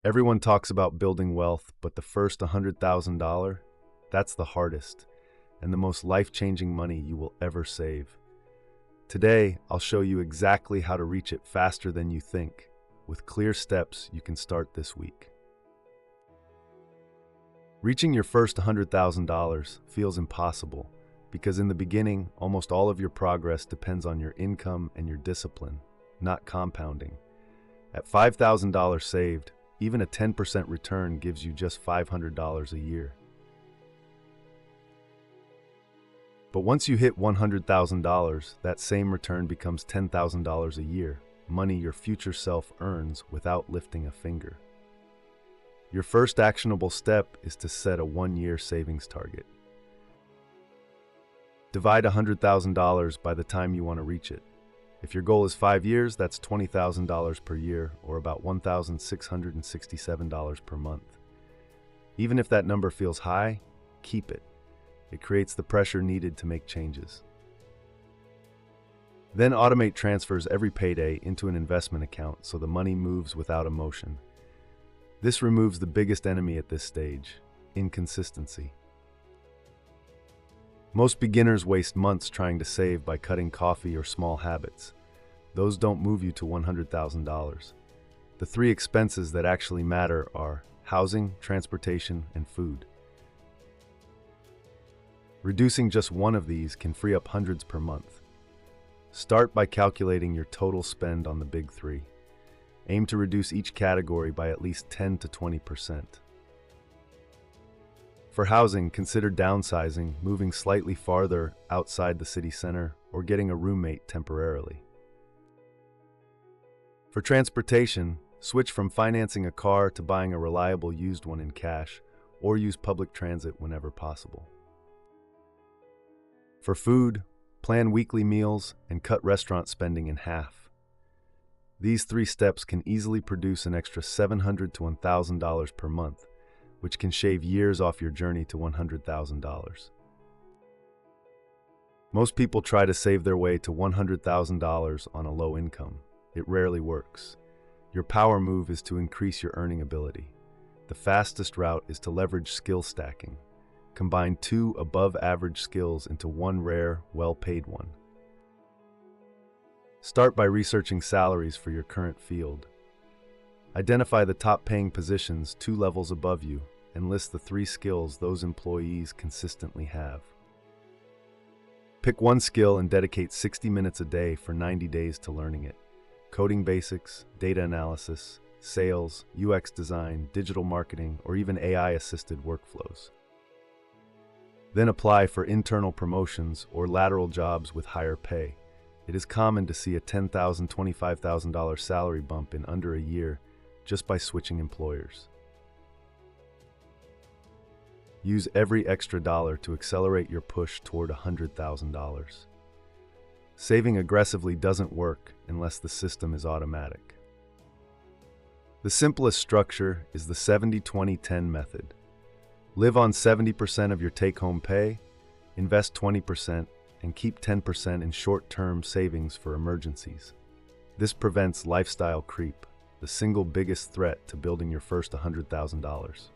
Everyone talks about building wealth, but the first $100,000, that's the hardest and the most life-changing money you will ever save. Today, I'll show you exactly how to reach it faster than you think, with clear steps you can start this week. Reaching your first $100,000 feels impossible because in the beginning, almost all of your progress depends on your income and your discipline, not compounding. At $5,000 saved, even a 10% return gives you just $500 a year. But once you hit $100,000, that same return becomes $10,000 a year, money your future self earns without lifting a finger. Your first actionable step is to set a one-year savings target. Divide $100,000 by the time you want to reach it. If your goal is 5 years, that's $20,000 per year, or about $1,667 per month. Even if that number feels high, keep it. It creates the pressure needed to make changes. Then automate transfers every payday into an investment account so the money moves without emotion. This removes the biggest enemy at this stage: inconsistency. Most beginners waste months trying to save by cutting coffee or small habits. Those don't move you to $100,000. The three expenses that actually matter are housing, transportation, and food. Reducing just one of these can free up hundreds per month. Start by calculating your total spend on the big three. Aim to reduce each category by at least 10 to 20%. For housing, consider downsizing, moving slightly farther outside the city center, or getting a roommate temporarily. For transportation, switch from financing a car to buying a reliable used one in cash, or use public transit whenever possible. For food, plan weekly meals and cut restaurant spending in half. These three steps can easily produce an extra $700 to $1,000 per month, which can shave years off your journey to $100,000. Most people try to save their way to $100,000 on a low income. It rarely works. Your power move is to increase your earning ability. The fastest route is to leverage skill stacking. Combine two above-average skills into one rare, well-paid one. Start by researching salaries for your current field. Identify the top-paying positions 2 levels above you and list the 3 skills those employees consistently have. Pick one skill and dedicate 60 minutes a day for 90 days to learning it. Coding basics, data analysis, sales, UX design, digital marketing, or even AI-assisted workflows. Then apply for internal promotions or lateral jobs with higher pay. It is common to see a $10,000, $25,000 salary bump in under a year just by switching employers. Use every extra dollar to accelerate your push toward $100,000. Saving aggressively doesn't work unless the system is automatic. The simplest structure is the 70-20-10 method. Live on 70% of your take-home pay, invest 20%, and keep 10% in short-term savings for emergencies. This prevents lifestyle creep, the single biggest threat to building your first $100,000.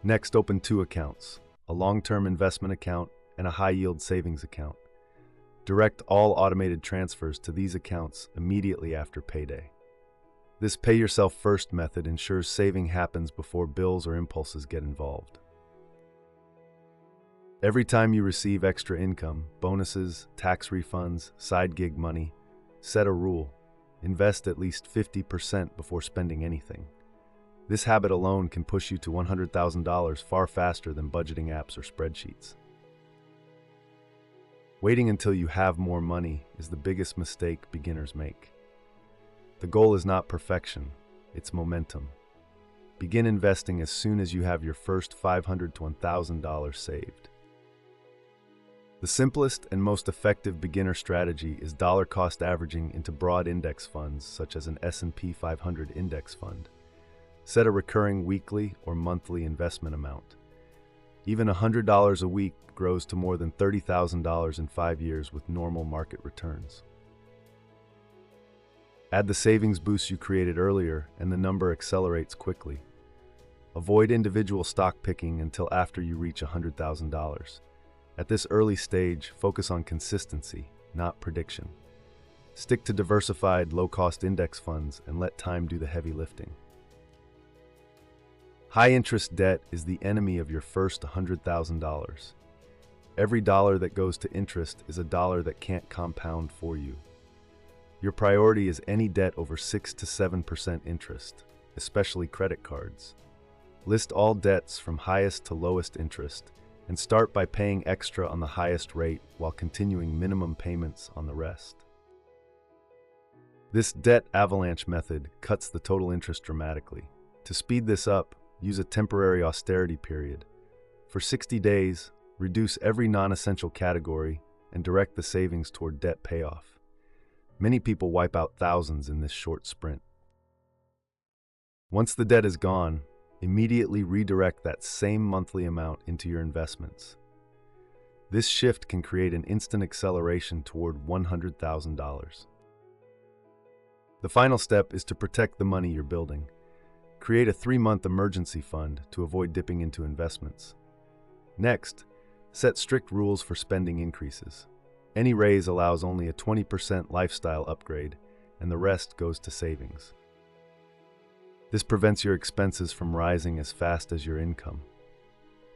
Next, open 2 accounts, a long-term investment account and a high-yield savings account. Direct all automated transfers to these accounts immediately after payday. This pay-yourself-first method ensures saving happens before bills or impulses get involved. Every time you receive extra income, bonuses, tax refunds, side gig money, set a rule. Invest at least 50% before spending anything. This habit alone can push you to $100,000 far faster than budgeting apps or spreadsheets. Waiting until you have more money is the biggest mistake beginners make. The goal is not perfection, it's momentum. Begin investing as soon as you have your first $500 to $1,000 saved. The simplest and most effective beginner strategy is dollar cost averaging into broad index funds such as an S&P 500 index fund. Set a recurring weekly or monthly investment amount. Even $100 a week grows to more than $30,000 in 5 years with normal market returns. Add the savings boost you created earlier, and the number accelerates quickly. Avoid individual stock picking until after you reach $100,000. At this early stage, focus on consistency, not prediction. Stick to diversified, low-cost index funds and let time do the heavy lifting. High-interest debt is the enemy of your first $100,000. Every dollar that goes to interest is a dollar that can't compound for you. Your priority is any debt over 6 to 7% interest, especially credit cards. List all debts from highest to lowest interest and start by paying extra on the highest rate while continuing minimum payments on the rest. This debt avalanche method cuts the total interest dramatically. To speed this up, use a temporary austerity period. For 60 days, reduce every non-essential category and direct the savings toward debt payoff. Many people wipe out thousands in this short sprint. Once the debt is gone, immediately redirect that same monthly amount into your investments. This shift can create an instant acceleration toward $100,000. The final step is to protect the money you're building. Create a 3-month emergency fund to avoid dipping into investments. Next, set strict rules for spending increases. Any raise allows only a 20% lifestyle upgrade, and the rest goes to savings. This prevents your expenses from rising as fast as your income.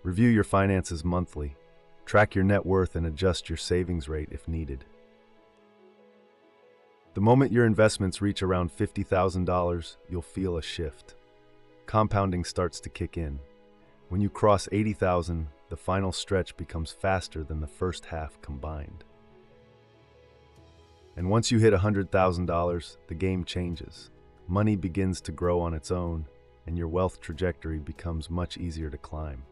Review your finances monthly, track your net worth, and adjust your savings rate if needed. The moment your investments reach around $50,000, you'll feel a shift. Compounding starts to kick in. When you cross $80,000, the final stretch becomes faster than the first half combined. And once you hit $100,000, the game changes. Money begins to grow on its own, and your wealth trajectory becomes much easier to climb.